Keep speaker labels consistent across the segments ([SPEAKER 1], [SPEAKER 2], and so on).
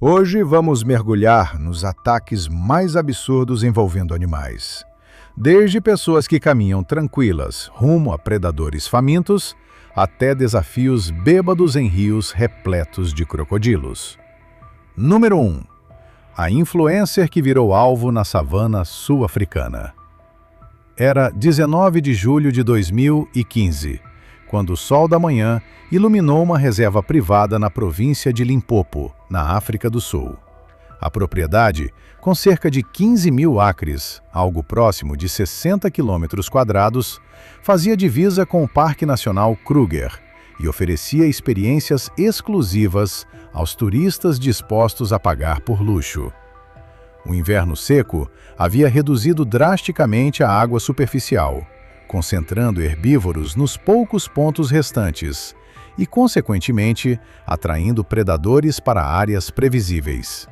[SPEAKER 1] Hoje vamos mergulhar nos ataques mais absurdos envolvendo animais. Desde pessoas que caminham tranquilas rumo a predadores famintos, até desafios bêbados em rios repletos de crocodilos. Número 1. A influencer que virou alvo na savana sul-africana. Era 19 de julho de 2015, quando o sol da manhã iluminou uma reserva privada na província de Limpopo, na África do Sul. A propriedade, com cerca de 15 mil acres, algo próximo de 60 quilômetros quadrados, fazia divisa com o Parque Nacional Kruger e oferecia experiências exclusivas aos turistas dispostos a pagar por luxo. O inverno seco havia reduzido drasticamente a água superficial, concentrando herbívoros nos poucos pontos restantes e, consequentemente, atraindo predadores para áreas previsíveis.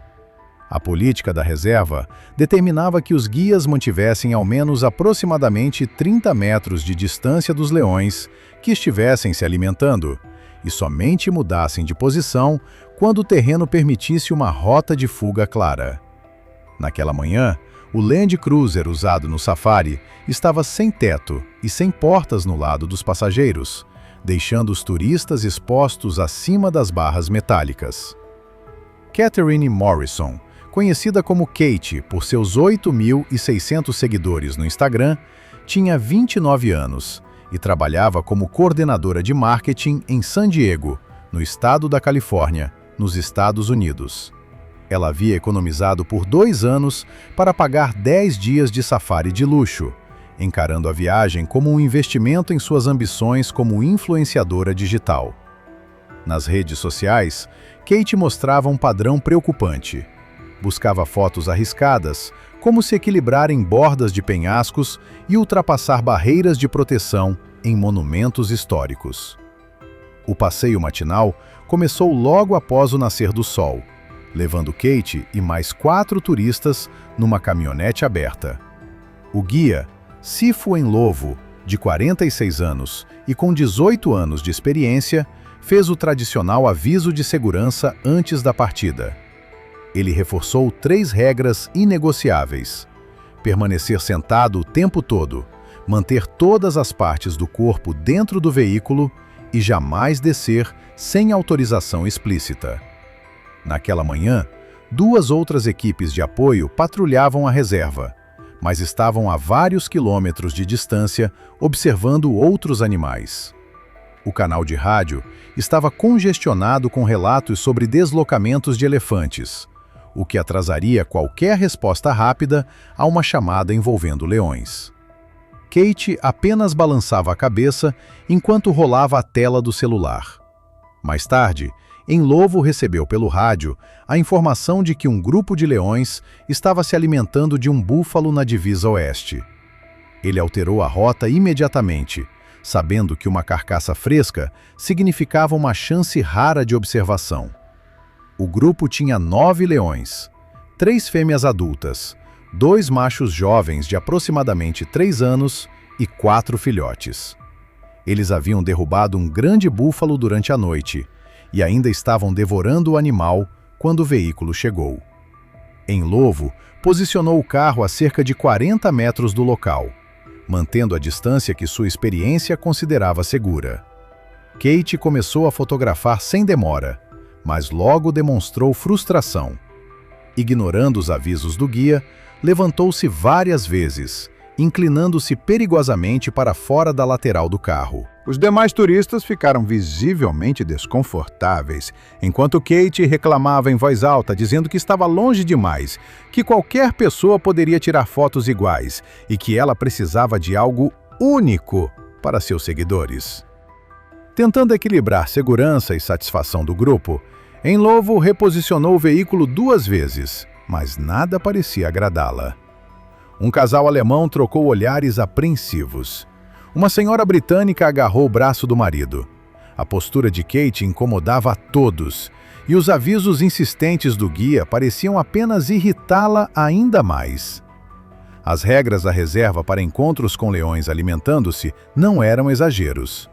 [SPEAKER 1] A política da reserva determinava que os guias mantivessem ao menos aproximadamente 30 metros de distância dos leões que estivessem se alimentando e somente mudassem de posição quando o terreno permitisse uma rota de fuga clara. Naquela manhã, o Land Cruiser usado no safari estava sem teto e sem portas no lado dos passageiros, deixando os turistas expostos acima das barras metálicas. Catherine Morrison, conhecida como Kate por seus 8.600 seguidores no Instagram, tinha 29 anos e trabalhava como coordenadora de marketing em San Diego, no estado da Califórnia, nos Estados Unidos. Ela havia economizado por 2 anos para pagar 10 dias de safari de luxo, encarando a viagem como um investimento em suas ambições como influenciadora digital. Nas redes sociais, Kate mostrava um padrão preocupante. Buscava fotos arriscadas, como se equilibrar em bordas de penhascos e ultrapassar barreiras de proteção em monumentos históricos. O passeio matinal começou logo após o nascer do sol, levando Kate e mais 4 turistas numa caminhonete aberta. O guia, Sifo Enlovo, de 46 anos e com 18 anos de experiência, fez o tradicional aviso de segurança antes da partida. Ele reforçou 3 regras inegociáveis: permanecer sentado o tempo todo, manter todas as partes do corpo dentro do veículo e jamais descer sem autorização explícita. Naquela manhã, 2 outras equipes de apoio patrulhavam a reserva, mas estavam a vários quilômetros de distância observando outros animais. O canal de rádio estava congestionado com relatos sobre deslocamentos de elefantes, o que atrasaria qualquer resposta rápida a uma chamada envolvendo leões. Kate apenas balançava a cabeça enquanto rolava a tela do celular. Mais tarde, Enlovo recebeu pelo rádio a informação de que um grupo de leões estava se alimentando de um búfalo na divisa oeste. Ele alterou a rota imediatamente, sabendo que uma carcaça fresca significava uma chance rara de observação. O grupo tinha 9 leões, 3 fêmeas adultas, 2 machos jovens de aproximadamente 3 anos e 4 filhotes. Eles haviam derrubado um grande búfalo durante a noite e ainda estavam devorando o animal quando o veículo chegou. Enlovo posicionou o carro a cerca de 40 metros do local, mantendo a distância que sua experiência considerava segura. Kate começou a fotografar sem demora, mas logo demonstrou frustração. Ignorando os avisos do guia, levantou-se várias vezes, inclinando-se perigosamente para fora da lateral do carro.
[SPEAKER 2] Os demais turistas ficaram visivelmente desconfortáveis, enquanto Kate reclamava em voz alta, dizendo que estava longe demais, que qualquer pessoa poderia tirar fotos iguais e que ela precisava de algo único para seus seguidores. Tentando equilibrar segurança e satisfação do grupo, Enlovo reposicionou o veículo 2 vezes, mas nada parecia agradá-la. Um casal alemão trocou olhares apreensivos. Uma senhora britânica agarrou o braço do marido. A postura de Kate incomodava a todos, e os avisos insistentes do guia pareciam apenas irritá-la ainda mais. As regras da reserva para encontros com leões alimentando-se não eram exageros.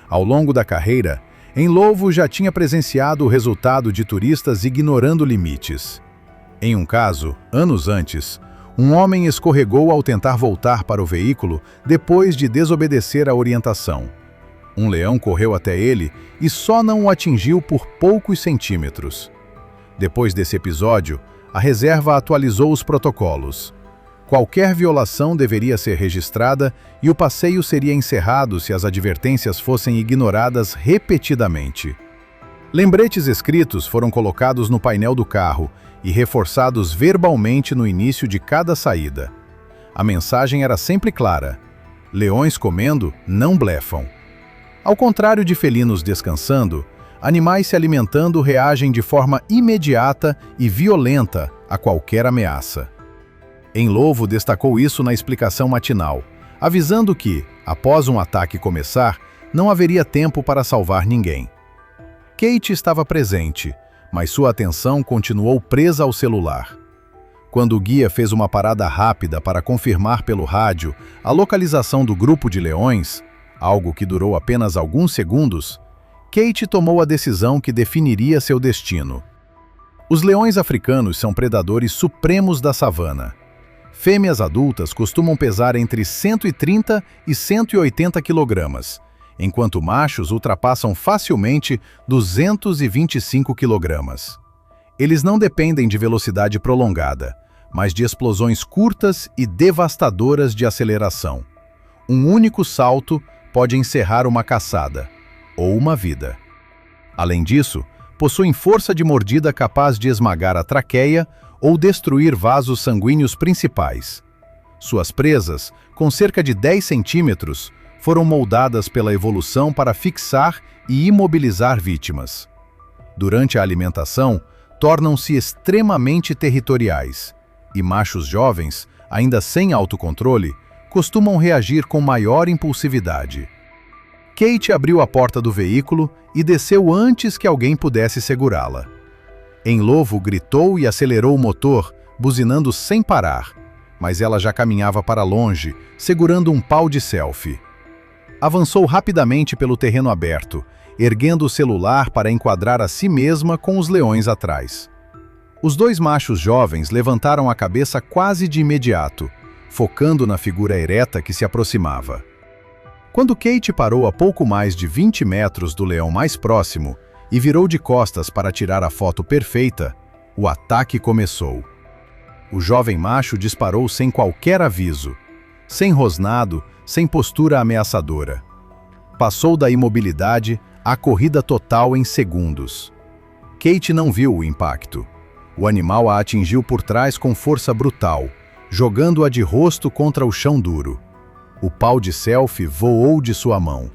[SPEAKER 2] Ao longo da carreira, Em Lovo já tinha presenciado o resultado de turistas ignorando limites. Em um caso, anos antes, um homem escorregou ao tentar voltar para o veículo depois de desobedecer a orientação. Um leão correu até ele e só não o atingiu por poucos centímetros. Depois desse episódio, a reserva atualizou os protocolos. Qualquer violação deveria ser registrada e o passeio seria encerrado se as advertências fossem ignoradas repetidamente. Lembretes escritos foram colocados no painel do carro e reforçados verbalmente no início de cada saída. A mensagem era sempre clara: leões comendo não blefam. Ao contrário de felinos descansando, animais se alimentando reagem de forma imediata e violenta a qualquer ameaça. Em Lovo destacou isso na explicação matinal, avisando que, após um ataque começar, não haveria tempo para salvar ninguém. Kate estava presente, mas sua atenção continuou presa ao celular. Quando o guia fez uma parada rápida para confirmar pelo rádio a localização do grupo de leões, algo que durou apenas alguns segundos, Kate tomou a decisão que definiria seu destino. Os leões africanos são predadores supremos da savana. Fêmeas adultas costumam pesar entre 130 e 180 kg, enquanto machos ultrapassam facilmente 225 kg. Eles não dependem de velocidade prolongada, mas de explosões curtas e devastadoras de aceleração. Um único salto pode encerrar uma caçada, ou uma vida. Além disso, possuem força de mordida capaz de esmagar a traqueia ou destruir vasos sanguíneos principais. Suas presas, com cerca de 10 centímetros, foram moldadas pela evolução para fixar e imobilizar vítimas. Durante a alimentação, tornam-se extremamente territoriais, e machos jovens, ainda sem autocontrole, costumam reagir com maior impulsividade. Kate abriu a porta do veículo e desceu antes que alguém pudesse segurá-la. Em Lovo gritou e acelerou o motor, buzinando sem parar, mas ela já caminhava para longe, segurando um pau de selfie. Avançou rapidamente pelo terreno aberto, erguendo o celular para enquadrar a si mesma com os leões atrás. Os dois machos jovens levantaram a cabeça quase de imediato, focando na figura ereta que se aproximava. Quando Kate parou a pouco mais de 20 metros do leão mais próximo e virou de costas para tirar a foto perfeita, o ataque começou. O jovem macho disparou sem qualquer aviso, sem rosnado, sem postura ameaçadora. Passou da imobilidade à corrida total em segundos. Kate não viu o impacto. O animal a atingiu por trás com força brutal, jogando-a de rosto contra o chão duro. O pau de selfie voou de sua mão.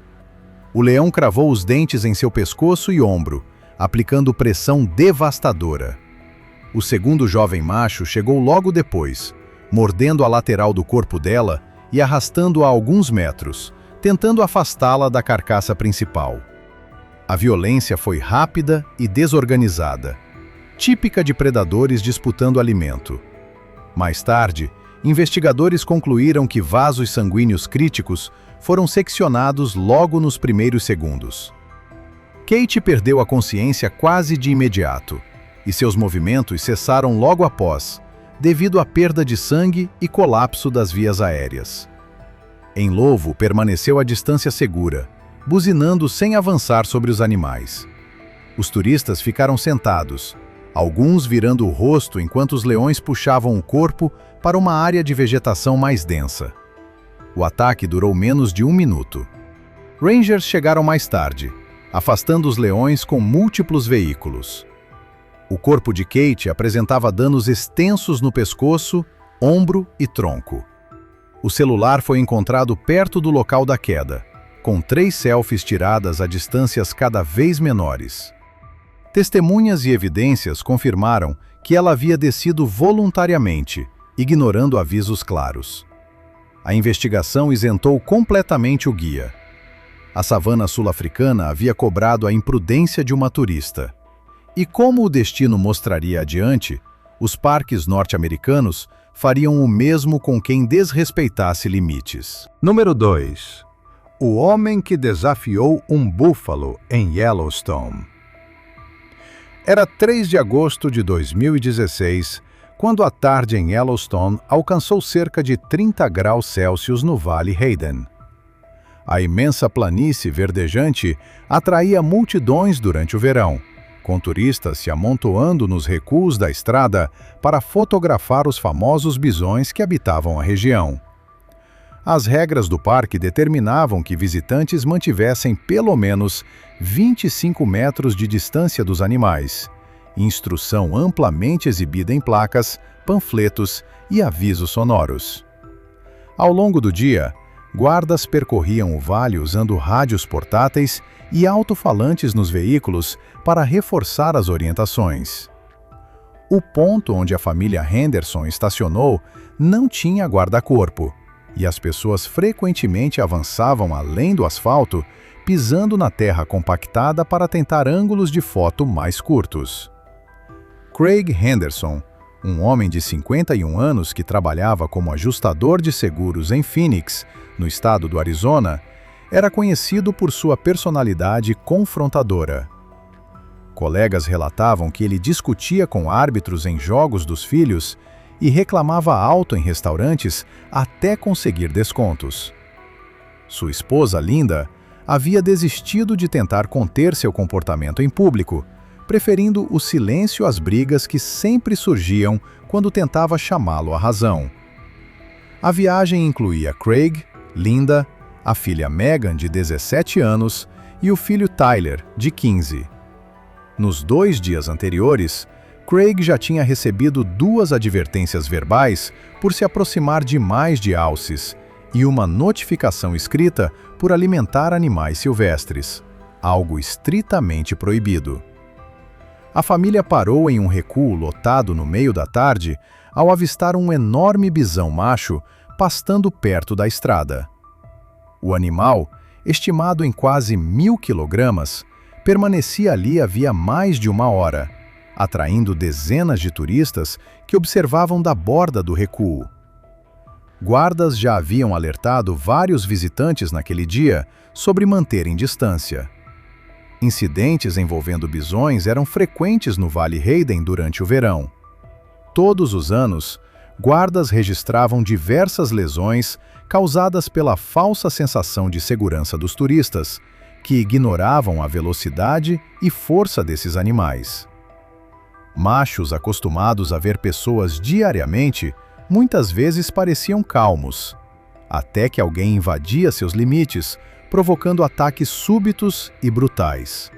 [SPEAKER 2] O leão cravou os dentes em seu pescoço e ombro, aplicando pressão devastadora. O segundo jovem macho chegou logo depois, mordendo a lateral do corpo dela e arrastando-a alguns metros, tentando afastá-la da carcaça principal. A violência foi rápida e desorganizada, típica de predadores disputando alimento. Mais tarde, investigadores concluíram que vasos sanguíneos críticos foram seccionados logo nos primeiros segundos. Kate perdeu a consciência quase de imediato, e seus movimentos cessaram logo após, devido à perda de sangue e colapso das vias aéreas. Em Lovo, permaneceu à distância segura, buzinando sem avançar sobre os animais. Os turistas ficaram sentados, alguns virando o rosto enquanto os leões puxavam o corpo para uma área de vegetação mais densa. O ataque durou menos de 1 minuto. Rangers chegaram mais tarde, afastando os leões com múltiplos veículos. O corpo de Kate apresentava danos extensos no pescoço, ombro e tronco. O celular foi encontrado perto do local da queda, com 3 selfies tiradas a distâncias cada vez menores. Testemunhas e evidências confirmaram que ela havia descido voluntariamente, ignorando avisos claros. A investigação isentou completamente o guia. A savana sul-africana havia cobrado a imprudência de uma turista. E como o destino mostraria adiante, os parques norte-americanos fariam o mesmo com quem desrespeitasse limites.
[SPEAKER 1] Número 2.
[SPEAKER 2] O homem que desafiou um búfalo em Yellowstone. Era 3 de agosto de 2016, quando a tarde em Yellowstone alcançou cerca de 30 graus Celsius no Vale Hayden. A imensa planície verdejante atraía multidões durante o verão, com turistas se amontoando nos recuos da estrada para fotografar os famosos bisões que habitavam a região. As regras do parque determinavam que visitantes mantivessem pelo menos 25 metros de distância dos animais, instrução amplamente exibida em placas, panfletos e avisos sonoros. Ao longo do dia, guardas percorriam o vale usando rádios portáteis e alto-falantes nos veículos para reforçar as orientações. O ponto onde a família Henderson estacionou não tinha guarda-corpo, e as pessoas frequentemente avançavam além do asfalto, pisando na terra compactada para tentar ângulos de foto mais curtos. Craig Henderson, um homem de 51 anos que trabalhava como ajustador de seguros em Phoenix, no estado do Arizona, era conhecido por sua personalidade confrontadora. Colegas relatavam que ele discutia com árbitros em jogos dos filhos e reclamava alto em restaurantes até conseguir descontos. Sua esposa, Linda, havia desistido de tentar conter seu comportamento em público, preferindo o silêncio às brigas que sempre surgiam quando tentava chamá-lo à razão. A viagem incluía Craig, Linda, a filha Megan, de 17 anos, e o filho Tyler, de 15. Nos 2 dias anteriores, Craig já tinha recebido 2 advertências verbais por se aproximar demais de alces e uma notificação escrita por alimentar animais silvestres, algo estritamente proibido. A família parou em um recuo lotado no meio da tarde ao avistar um enorme bisão macho pastando perto da estrada. O animal, estimado em quase 1.000 quilogramas, permanecia ali havia mais de 1 hora, atraindo dezenas de turistas que observavam da borda do recuo. Guardas já haviam alertado vários visitantes naquele dia sobre manterem distância. Incidentes envolvendo bisões eram frequentes no Vale Hayden durante o verão. Todos os anos, guardas registravam diversas lesões causadas pela falsa sensação de segurança dos turistas, que ignoravam a velocidade e força desses animais. Machos acostumados a ver pessoas diariamente, muitas vezes pareciam calmos, até que alguém invadia seus limites, provocando ataques súbitos e brutais.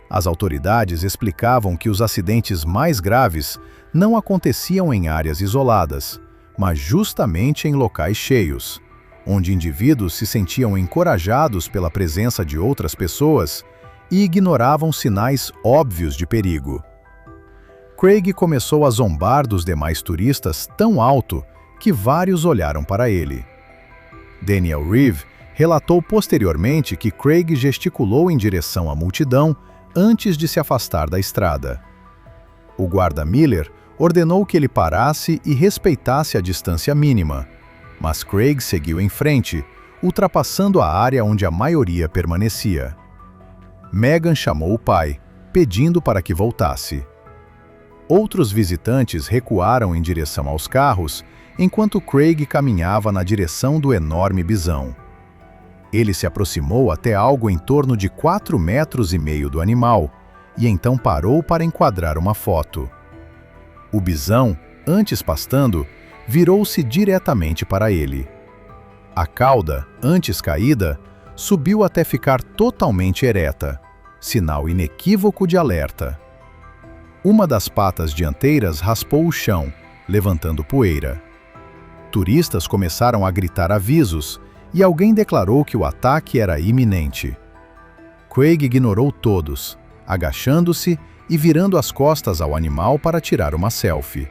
[SPEAKER 2] As autoridades explicavam que os acidentes mais graves não aconteciam em áreas isoladas, mas justamente em locais cheios, onde indivíduos se sentiam encorajados pela presença de outras pessoas e ignoravam sinais óbvios de perigo. Craig começou a zombar dos demais turistas tão alto que vários olharam para ele. Daniel Reeve relatou posteriormente que Craig gesticulou em direção à multidão antes de se afastar da estrada. O guarda Miller ordenou que ele parasse e respeitasse a distância mínima, mas Craig seguiu em frente, ultrapassando a área onde a maioria permanecia. Megan chamou o pai, pedindo para que voltasse. Outros visitantes recuaram em direção aos carros, enquanto Craig caminhava na direção do enorme bisão. Ele se aproximou até algo em torno de 4,5 metros do animal, e então parou para enquadrar uma foto. O bisão, antes pastando, virou-se diretamente para ele. A cauda, antes caída, subiu até ficar totalmente ereta, sinal inequívoco de alerta. Uma das patas dianteiras raspou o chão, levantando poeira. Turistas começaram a gritar avisos, e alguém declarou que o ataque era iminente. Craig ignorou todos, agachando-se e virando as costas ao animal para tirar uma selfie.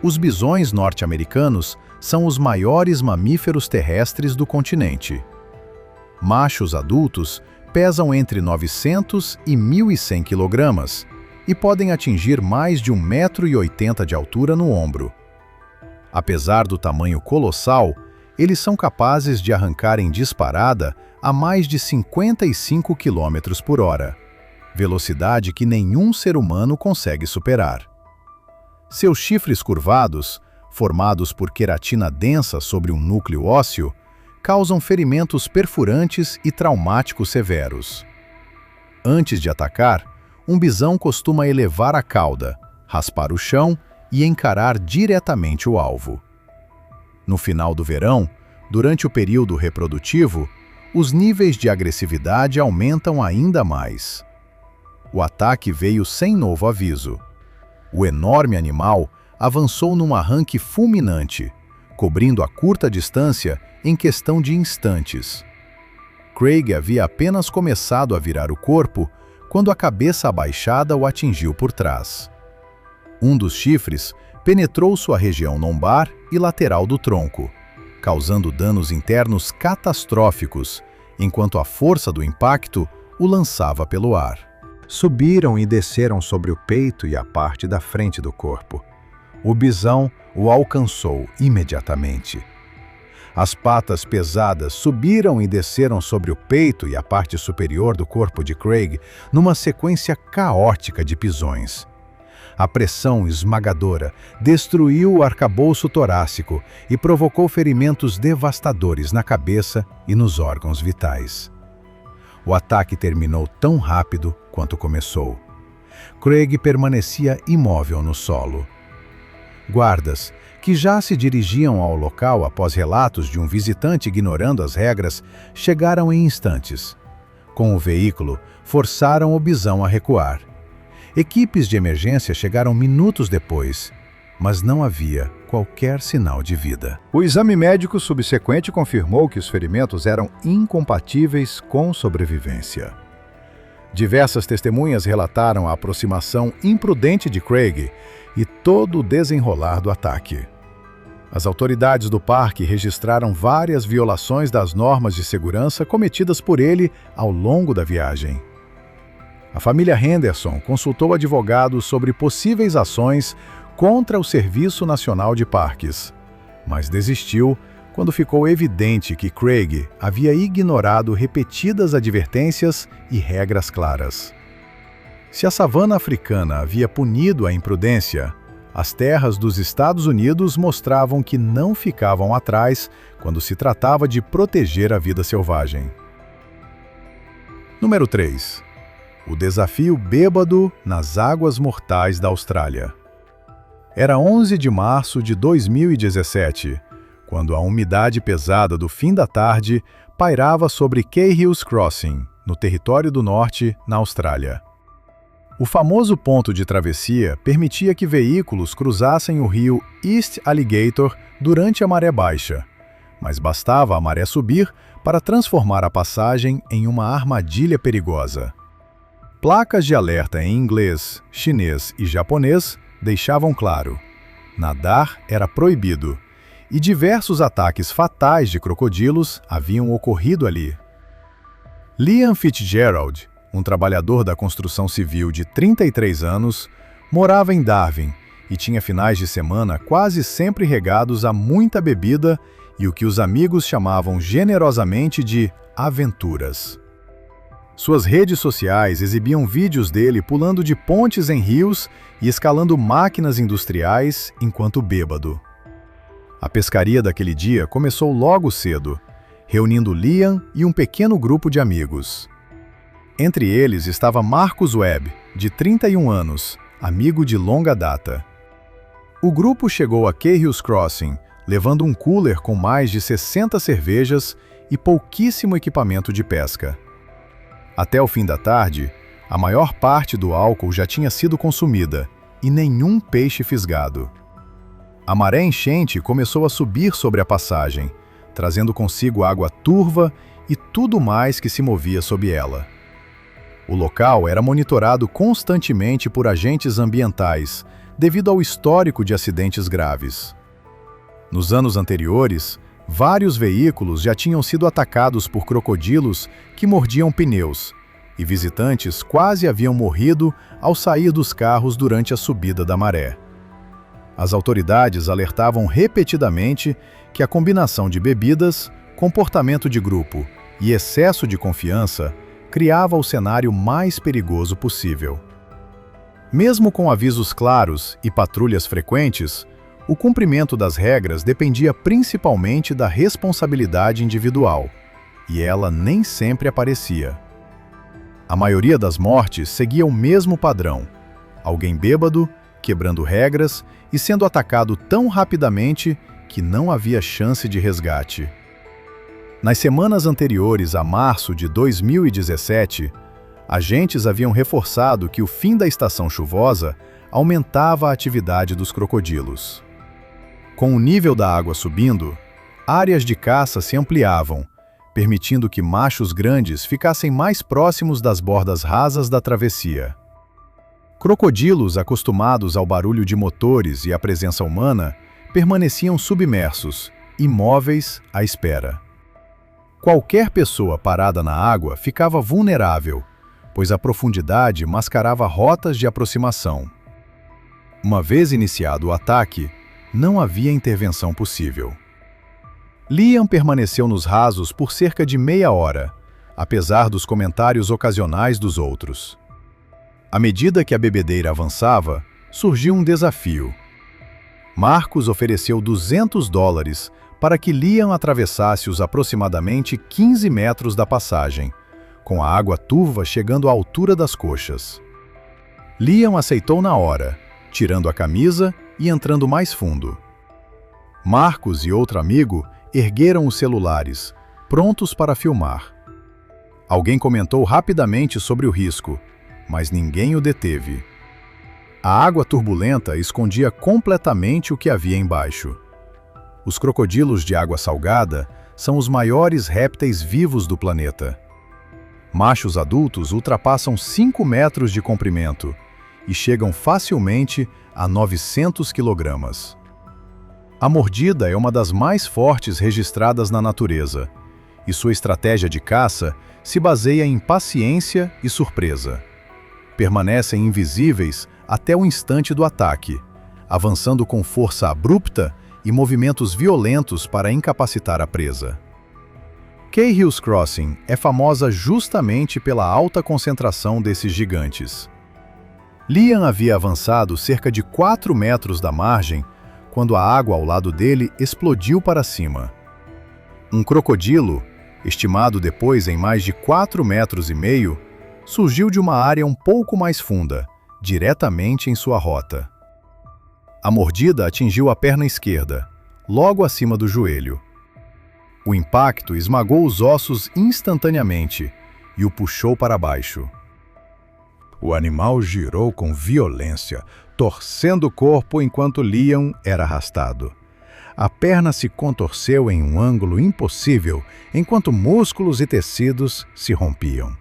[SPEAKER 2] Os bisões norte-americanos são os maiores mamíferos terrestres do continente. Machos adultos pesam entre 900 e 1.100 quilogramas e podem atingir mais de 1,80 m de altura no ombro. Apesar do tamanho colossal, eles são capazes de arrancar em disparada a mais de 55 km por hora, velocidade que nenhum ser humano consegue superar. Seus chifres curvados, formados por queratina densa sobre um núcleo ósseo, causam ferimentos perfurantes e traumáticos severos. Antes de atacar, um bisão costuma elevar a cauda, raspar o chão e encarar diretamente o alvo. No final do verão, durante o período reprodutivo, os níveis de agressividade aumentam ainda mais. O ataque veio sem novo aviso. O enorme animal avançou num arranque fulminante, cobrindo a curta distância em questão de instantes. Craig havia apenas começado a virar o corpo quando a cabeça abaixada o atingiu por trás. Um dos chifres penetrou sua região lombar e lateral do tronco, causando danos internos catastróficos, enquanto a força do impacto o lançava pelo ar.
[SPEAKER 1] Subiram e desceram sobre o peito e a parte da frente do corpo. O bisão o alcançou imediatamente. As patas pesadas subiram e desceram sobre o peito e a parte superior do corpo de Craig numa sequência caótica de pisões. A pressão esmagadora destruiu o arcabouço torácico e provocou ferimentos devastadores na cabeça e nos órgãos vitais. O ataque terminou tão rápido quanto começou. Craig permanecia imóvel no solo. Guardas, que já se dirigiam ao local após relatos de um visitante ignorando as regras, chegaram em instantes. Com o veículo, forçaram o bisão a recuar. Equipes de emergência chegaram minutos depois, mas não havia qualquer sinal de vida. O exame médico subsequente confirmou que os ferimentos eram incompatíveis com sobrevivência. Diversas testemunhas relataram a aproximação imprudente de Craig e todo o desenrolar do ataque. As autoridades do parque registraram várias violações das normas de segurança cometidas por ele ao longo da viagem. A família Henderson consultou advogados sobre possíveis ações contra o Serviço Nacional de Parques, mas desistiu quando ficou evidente que Craig havia ignorado repetidas advertências e regras claras. Se a savana africana havia punido a imprudência, as terras dos Estados Unidos mostravam que não ficavam atrás quando se tratava de proteger a vida selvagem. Número 3. O desafio bêbado nas águas mortais da Austrália. Era 11 de março de 2017, quando a umidade pesada do fim da tarde pairava sobre Cahill's Crossing, no Território do Norte, na Austrália. O famoso ponto de travessia permitia que veículos cruzassem o rio East Alligator durante a maré baixa, mas bastava a maré subir para transformar a passagem em uma armadilha perigosa. Placas de alerta em inglês, chinês e japonês deixavam claro: nadar era proibido, e diversos ataques fatais de crocodilos haviam ocorrido ali. Liam Fitzgerald, um trabalhador da construção civil de 33 anos, morava em Darwin e tinha finais de semana quase sempre regados a muita bebida e o que os amigos chamavam generosamente de aventuras. Suas redes sociais exibiam vídeos dele pulando de pontes em rios e escalando máquinas industriais enquanto bêbado. A pescaria daquele dia começou logo cedo, reunindo Liam e um pequeno grupo de amigos. Entre eles estava Marcus Webb, de 31 anos, amigo de longa data. O grupo chegou a Cahill's Crossing, levando um cooler com mais de 60 cervejas e pouquíssimo equipamento de pesca. Até o fim da tarde, a maior parte do álcool já tinha sido consumida e nenhum peixe fisgado. A maré enchente começou a subir sobre a passagem, trazendo consigo água turva e tudo mais que se movia sob ela. O local era monitorado constantemente por agentes ambientais, devido ao histórico de acidentes graves. Nos anos anteriores, vários veículos já tinham sido atacados por crocodilos que mordiam pneus, e visitantes quase haviam morrido ao sair dos carros durante a subida da maré.
[SPEAKER 2] As autoridades alertavam repetidamente que a combinação de bebidas, comportamento de grupo e excesso de confiança criava o cenário mais perigoso possível. Mesmo com avisos claros e patrulhas frequentes, o cumprimento das regras dependia principalmente da responsabilidade individual, e ela nem sempre aparecia. A maioria das mortes seguia o mesmo padrão: alguém bêbado, quebrando regras e sendo atacado tão rapidamente que não havia chance de resgate. Nas semanas anteriores a março de 2017, agentes haviam reforçado que o fim da estação chuvosa aumentava a atividade dos crocodilos. Com o nível da água subindo, áreas de caça se ampliavam, permitindo que machos grandes ficassem mais próximos das bordas rasas da travessia. Crocodilos acostumados ao barulho de motores e à presença humana permaneciam submersos, imóveis à espera. Qualquer pessoa parada na água ficava vulnerável, pois a profundidade mascarava rotas de aproximação. Uma vez iniciado o ataque, não havia intervenção possível. Liam permaneceu nos rasos por cerca de meia hora, apesar dos comentários ocasionais dos outros. À medida que a bebedeira avançava, surgiu um desafio. Marcos ofereceu $200 para que Liam atravessasse os aproximadamente 15 metros da passagem, com a água turva chegando à altura das coxas. Liam aceitou na hora, tirando a camisa e entrando mais fundo. Marcos e outro amigo ergueram os celulares, prontos para filmar. Alguém comentou rapidamente sobre o risco, mas ninguém o deteve. A água turbulenta escondia completamente o que havia embaixo. Os crocodilos de água salgada são os maiores répteis vivos do planeta. Machos adultos ultrapassam 5 metros de comprimento e chegam facilmente a 900 quilogramas. A mordida é uma das mais fortes registradas na natureza, e sua estratégia de caça se baseia em paciência e surpresa. Permanecem invisíveis até o instante do ataque, avançando com força abrupta e movimentos violentos para incapacitar a presa. Cahill's Crossing é famosa justamente pela alta concentração desses gigantes. Liam havia avançado cerca de 4 metros da margem quando a água ao lado dele explodiu para cima. Um crocodilo, estimado depois em mais de 4,5 metros, surgiu de uma área um pouco mais funda, diretamente em sua rota. A mordida atingiu a perna esquerda, logo acima do joelho. O impacto esmagou os ossos instantaneamente e o puxou para baixo. O animal girou com violência, torcendo o corpo enquanto Liam era arrastado. A perna se contorceu em um ângulo impossível, enquanto músculos e tecidos se rompiam.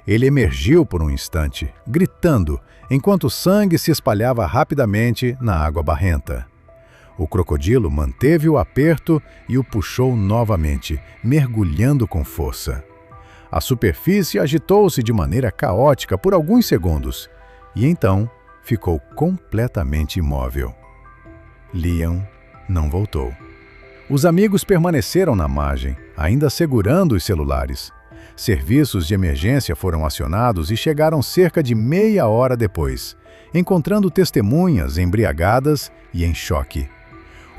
[SPEAKER 2] Ele emergiu por um instante, gritando, enquanto o sangue se espalhava rapidamente na água barrenta. O crocodilo manteve o aperto e o puxou novamente, mergulhando com força. A superfície agitou-se de maneira caótica por alguns segundos, e então ficou completamente imóvel. Liam não voltou. Os amigos permaneceram na margem, ainda segurando os celulares. Serviços de emergência foram acionados e chegaram cerca de meia hora depois, encontrando testemunhas embriagadas e em choque.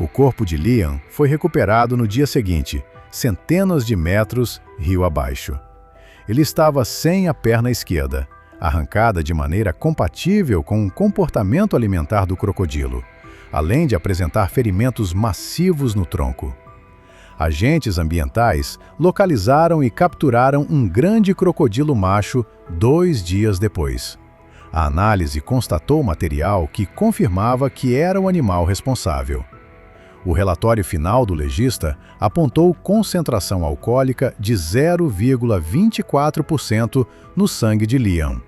[SPEAKER 2] O corpo de Liam foi recuperado no dia seguinte, centenas de metros rio abaixo. Ele estava sem a perna esquerda, arrancada de maneira compatível com o comportamento alimentar do crocodilo, além de apresentar ferimentos massivos no tronco. Agentes ambientais localizaram e capturaram um grande crocodilo macho 2 dias depois. A análise constatou material que confirmava que era o animal responsável. O relatório final do legista apontou concentração alcoólica de 0,24% no sangue de Liam,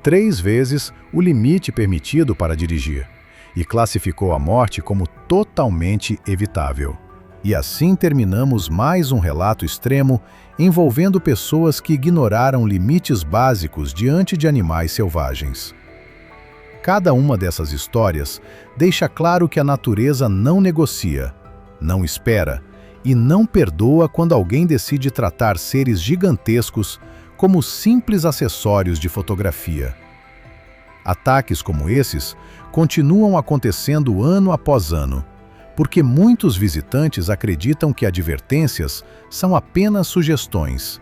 [SPEAKER 2] 3 vezes o limite permitido para dirigir, e classificou a morte como totalmente evitável. E assim terminamos mais um relato extremo envolvendo pessoas que ignoraram limites básicos diante de animais selvagens. Cada uma dessas histórias deixa claro que a natureza não negocia, não espera e não perdoa quando alguém decide tratar seres gigantescos como simples acessórios de fotografia. Ataques como esses continuam acontecendo ano após ano, porque muitos visitantes acreditam que advertências são apenas sugestões,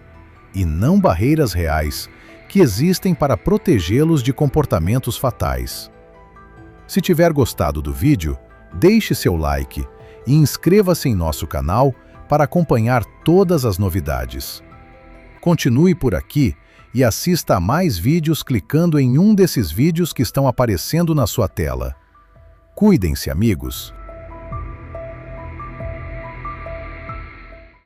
[SPEAKER 2] e não barreiras reais que existem para protegê-los de comportamentos fatais. Se tiver gostado do vídeo, deixe seu like e inscreva-se em nosso canal para acompanhar todas as novidades. Continue por aqui e assista a mais vídeos clicando em um desses vídeos que estão aparecendo na sua tela. Cuidem-se, amigos!